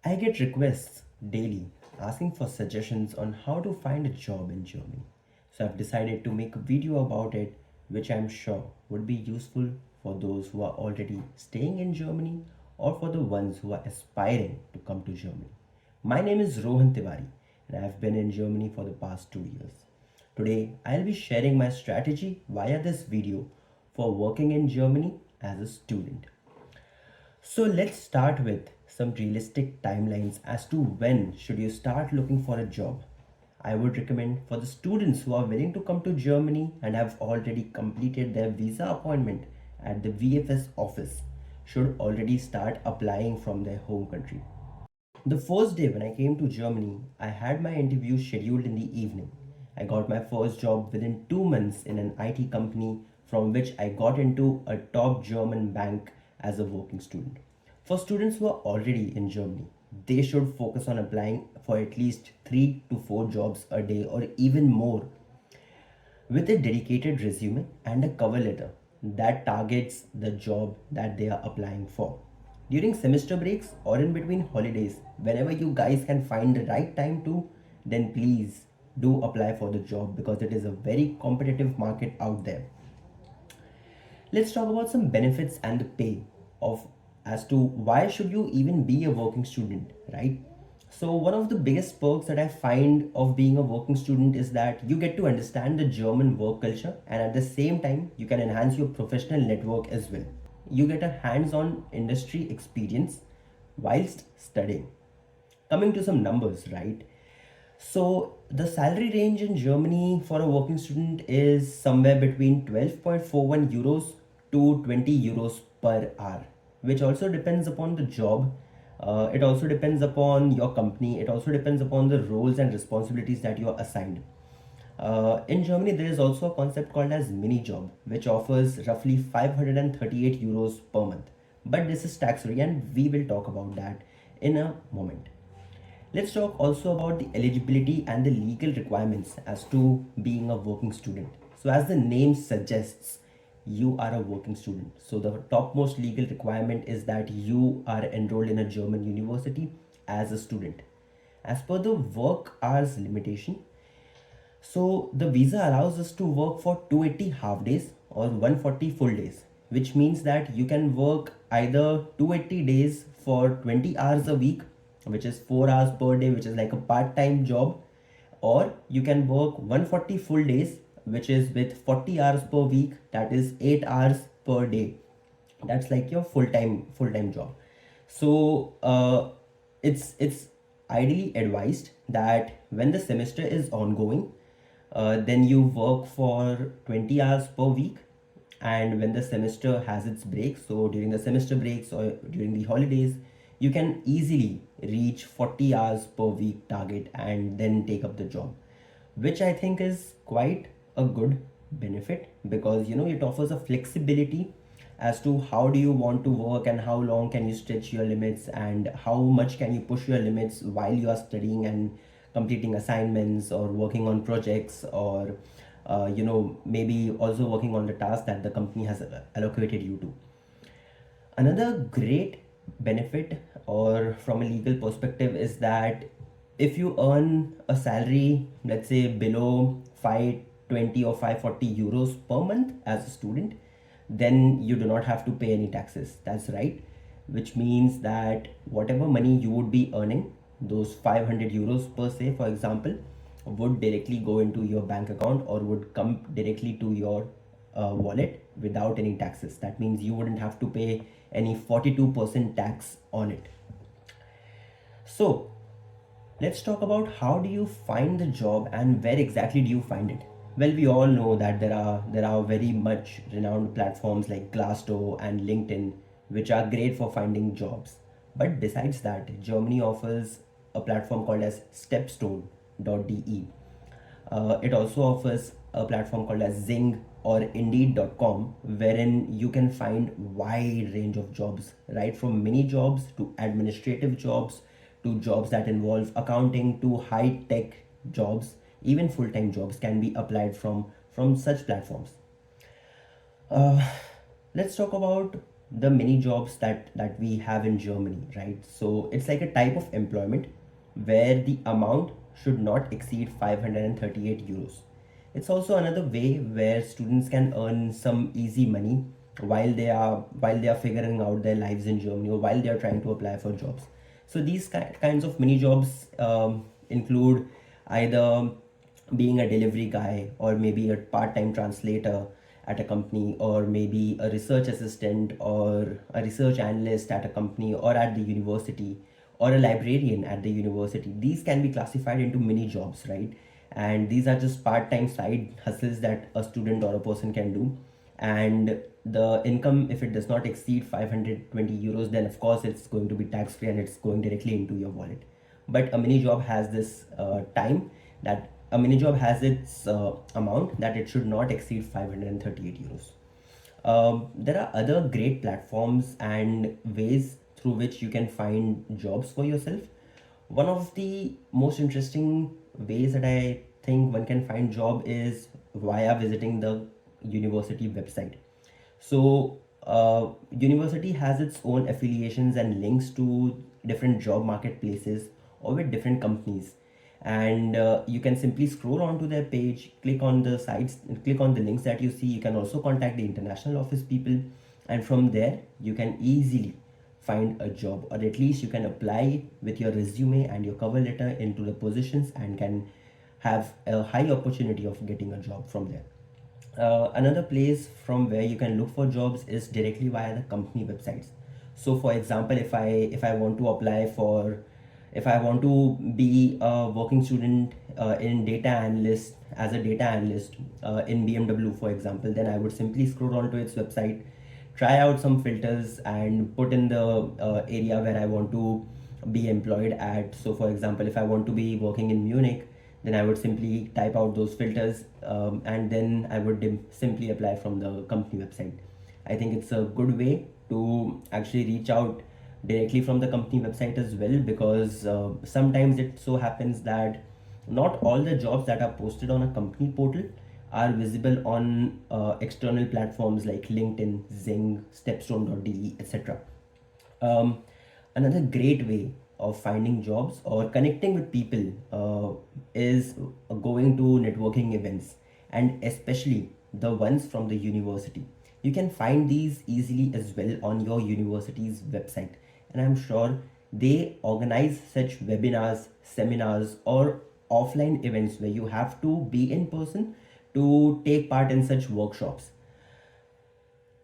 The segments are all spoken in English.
I get requests daily asking for suggestions on how to find a job in Germany. So I've decided to make a video about it, which I'm sure would be useful for those who are already staying in Germany or for the ones who are aspiring to come to Germany. My name is Rohan Tiwari and I've been in Germany for the past 2 years. Today, I'll be sharing my strategy via this video for working in Germany as a student. So let's start with some realistic timelines as to when should you start looking for a job. I would recommend for the students who are willing to come to Germany and have already completed their visa appointment at the VFS office should already start applying from their home country. The first day when I came to Germany, I had my interview scheduled in the evening. I got my first job within 2 months in an IT company from which I got into a top German bank as a working student. For students who are already in Germany, they should focus on applying for at least 3 to 4 jobs a day or even more with a dedicated resume and a cover letter that targets the job that they are applying for. During semester breaks or in between holidays, whenever you guys can find the right time to, then please do apply for the job because it is a very competitive market out there. Let's talk about some benefits and the pay of as to why should you even be a working student, right? So one of the biggest perks that I find of being a working student is that you get to understand the German work culture and at the same time you can enhance your professional network as well. You get a hands-on industry experience whilst studying. Coming to some numbers, right? So the salary range in Germany for a working student is somewhere between 12.41 euros to 20 euros per hour, which also depends upon the job. It also depends upon your company. It also depends upon the roles and responsibilities that you are assigned. In Germany, there is also a concept called as mini job, which offers roughly 538 euros per month. But this is tax free, and we will talk about that in a moment. Let's talk also about the eligibility and the legal requirements as to being a working student. So, as the name suggests, you are a working student. So, the topmost legal requirement is that you are enrolled in a German university as a student. As per the work hours limitation, so the visa allows us to work for 280 half days or 140 full days, which means that you can work either 280 days for 20 hours a week, which is 4 hours per day, which is like a part-time job, or you can work 140 full days, which is with 40 hours per week, that is 8 hours per day. That's like your full-time job. So it's ideally advised that when the semester is ongoing, then you work for 20 hours per week, and when the semester has its breaks, so during the semester breaks or during the holidays, you can easily reach 40 hours per week target and then take up the job, which I think is quite a good benefit because it offers a flexibility as to how do you want to work and how long can you stretch your limits and how much can you push your limits while you are studying and completing assignments or working on projects or maybe also working on the task that the company has allocated you to. Another great benefit or from a legal perspective is that if you earn a salary, let's say below 520 or 540 euros per month as a student, then you do not have to pay any taxes. That's right. Which means that whatever money you would be earning, those 500 euros per se, for example, would directly go into your bank account or would come directly to your wallet without any taxes. That means you wouldn't have to pay any 42% tax on it. So let's talk about how do you find the job and where exactly do you find it. Well, we all know that there are very much renowned platforms like Glassdoor and LinkedIn, which are great for finding jobs. But besides that, Germany offers a platform called as stepstone.de. It also offers a platform called as Zing or Indeed.com, wherein you can find wide range of jobs, right from mini jobs to administrative jobs to jobs that involve accounting to high tech jobs. Even full-time jobs can be applied from such platforms. uh, let's talk about the mini jobs that we have in Germany, right? So it's like a type of employment where the amount should not exceed 538 euros. It's also another way where students can earn some easy money while they are figuring out their lives in Germany, or while they are trying to apply for jobs. So these kinds of mini jobs include either being a delivery guy, or maybe a part-time translator at a company, or maybe a research assistant or a research analyst at a company or at the university, or a librarian at the university. These can be classified into mini jobs, right? And these are just part-time side hustles that a student or a person can do. And the income, if it does not exceed 520 euros, then of course it's going to be tax free and it's going directly into your wallet. But a mini job has this time that a mini job has its amount that it should not exceed 538 euros. There are other great platforms and ways through which you can find jobs for yourself. One of the most interesting ways that I think one can find job is via visiting the university website. So, university has its own affiliations and links to different job marketplaces or with different companies, and you can simply scroll onto their page, click on the sites, click on the links that you see. You can also contact the international office people, and from there you can easily find a job, or at least you can apply with your resume and your cover letter into the positions and can have a high opportunity of getting a job from there. Another place from where you can look for jobs is directly via the company websites. So for example, if I want to apply for, if I want to be a working student in data analyst, as a data analyst in BMW, for example, then I would simply scroll onto its website, try out some filters and put in the area where I want to be employed at. So for example, if I want to be working in Munich, then I would simply type out those filters, and then I would simply apply from the company website. I think it's a good way to actually reach out directly from the company website as well, because sometimes it so happens that not all the jobs that are posted on a company portal are visible on external platforms like LinkedIn, Zing, Stepstone.de, etc. Um, Another great way of finding jobs or connecting with people is going to networking events, and especially the ones from the university. You can find these easily as well on your university's website, and I'm sure they organize such webinars, seminars, or offline events where you have to be in person to take part in such workshops.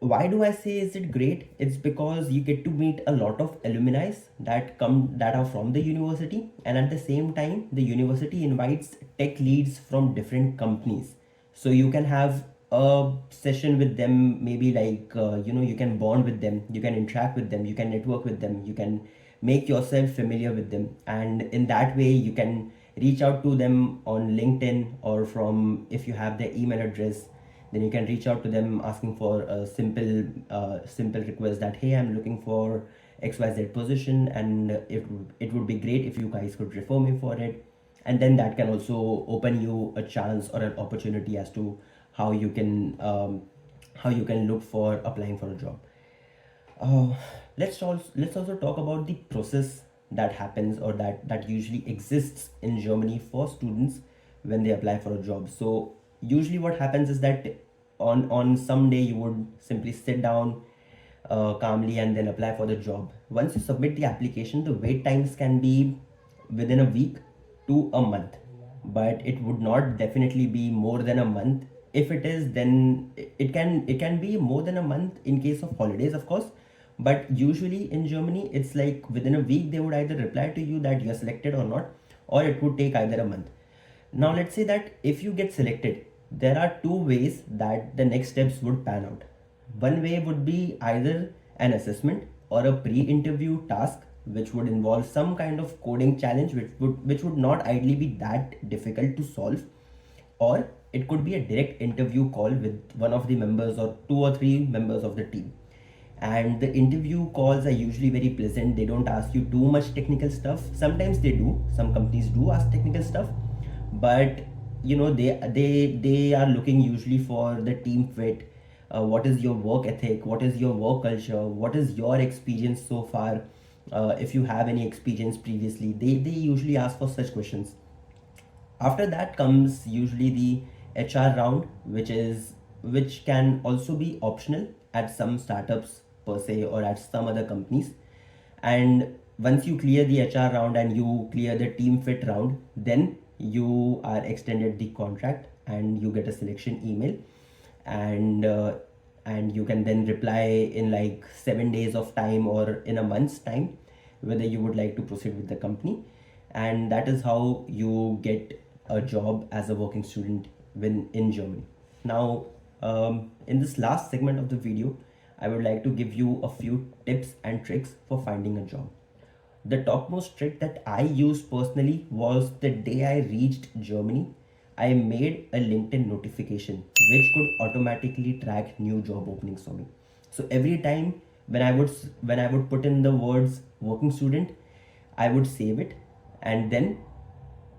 Why do I say is it great? It's because you get to meet a lot of alumni that are from the university, and at the same time the university invites tech leads from different companies. So you can have a session with them, maybe like you can bond with them, you can interact with them, you can network with them, you can make yourself familiar with them, and in that way you can reach out to them on LinkedIn, or from, if you have their email address, then you can reach out to them asking for a simple request that, hey, I'm looking for XYZ position, and it would be great if you guys could refer me for it. And then that can also open you a chance or an opportunity as to how you can look for applying for a job. uh, let's also talk about the process that happens, or that usually exists in Germany for students when they apply for a job. So usually what happens is that on some day you would simply sit down calmly and then apply for the job. Once you submit the application, the wait times can be within a week to a month, but it would not definitely be more than a month. If it is, then it can be more than a month in case of holidays, of course. But usually in Germany, it's like within a week they would either reply to you that you're selected or not, or it would take either a month. Now let's say that if you get selected, there are two ways that the next steps would pan out. One way would be either an assessment or a pre-interview task, which would involve some kind of coding challenge, which would not ideally be that difficult to solve, or it could be a direct interview call with one of the members or two or three members of the team. And the interview calls are usually very pleasant. They don't ask you too much technical stuff. Sometimes they do, some companies do ask technical stuff, but they are looking usually for the team fit, what is your work ethic, what is your work culture, what is your experience so far, if you have any experience previously. They usually ask for such questions. After that comes usually the HR round, which can also be optional at some startups per se or at some other companies. And once you clear the HR round and you clear the team fit round, then you are extended the contract and you get a selection email. And you can then reply in like 7 days of time or in a month's time whether you would like to proceed with the company. And that is how you get a job as a working student when in Germany. Now, in this last segment of the video, I would like to give you a few tips and tricks for finding a job. The topmost trick that I used personally was the day I reached Germany, I made a LinkedIn notification which could automatically track new job openings for me. So every time when I would put in the words working student, I would save it, and then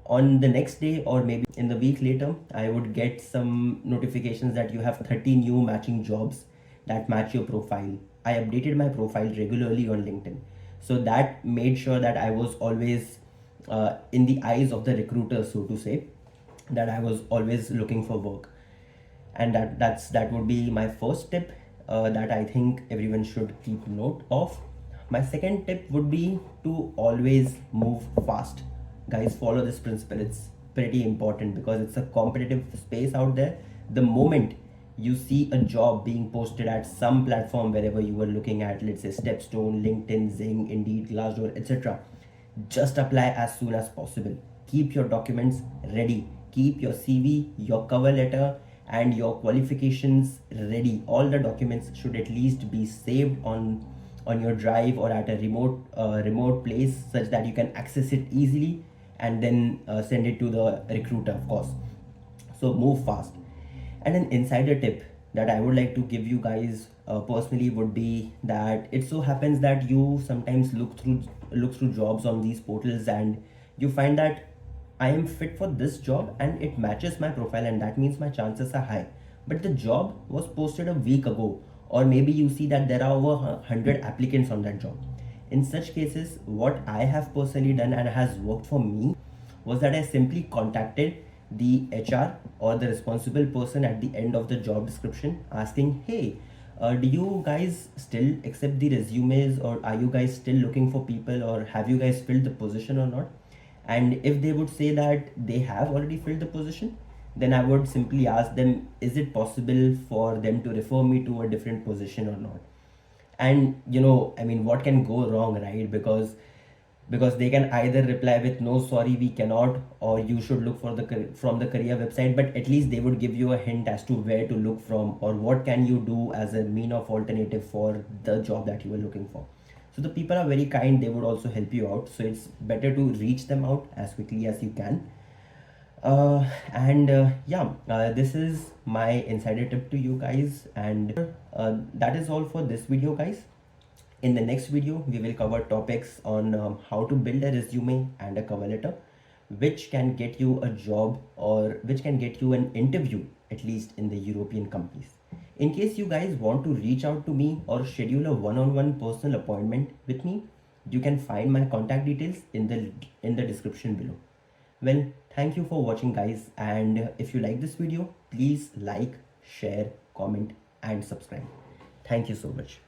on the next day or maybe in the week later, I would get some notifications that you have 30 new matching jobs that match your profile. I updated my profile regularly on LinkedIn, so that made sure that I was always in the eyes of the recruiter, so to say, that I was always looking for work. And that would be my first tip, that I think everyone should keep note of. My second tip would be to always move fast. Guys, follow this principle. It's pretty important because it's a competitive space out there. The moment you see a job being posted at some platform, wherever you were looking at, let's say Stepstone, LinkedIn, Zing, Indeed, Glassdoor, etc., just apply as soon as possible. Keep your documents ready. Keep your CV, your cover letter, and your qualifications ready. All the documents should at least be saved on your drive or at a remote place, such that you can access it easily and then send it to the recruiter, of course. So move fast. And an insider tip that I would like to give you guys personally would be that it so happens that you sometimes look through jobs on these portals, and you find that I am fit for this job and it matches my profile, and that means my chances are high. But the job was posted a week ago, or maybe you see that there are over 100 applicants on that job. In such cases, what I have personally done and has worked for me was that I simply contacted the HR or the responsible person at the end of the job description asking, hey, do you guys still accept the resumes, or are you guys still looking for people, or have you guys filled the position or not? And if they would say that they have already filled the position, then I would simply ask them, is it possible for them to refer me to a different position or not? And I mean, what can go wrong, right? Because they can either reply with no, sorry, we cannot, or you should look for from the career website. But at least they would give you a hint as to where to look from, or what can you do as a mean of alternative for the job that you were looking for. So the people are very kind, they would also help you out, so it's better to reach them out as quickly as you can. And yeah, this is my insider tip to you guys, and that is all for this video, guys. In the next video, we will cover topics on how to build a resume and a cover letter, which can get you a job or which can get you an interview, at least in the European companies. In case you guys want to reach out to me or schedule a one-on-one personal appointment with me, you can find my contact details in the description below. Well, thank you for watching, guys, and if you like this video, please like, share, comment, and subscribe. Thank you so much.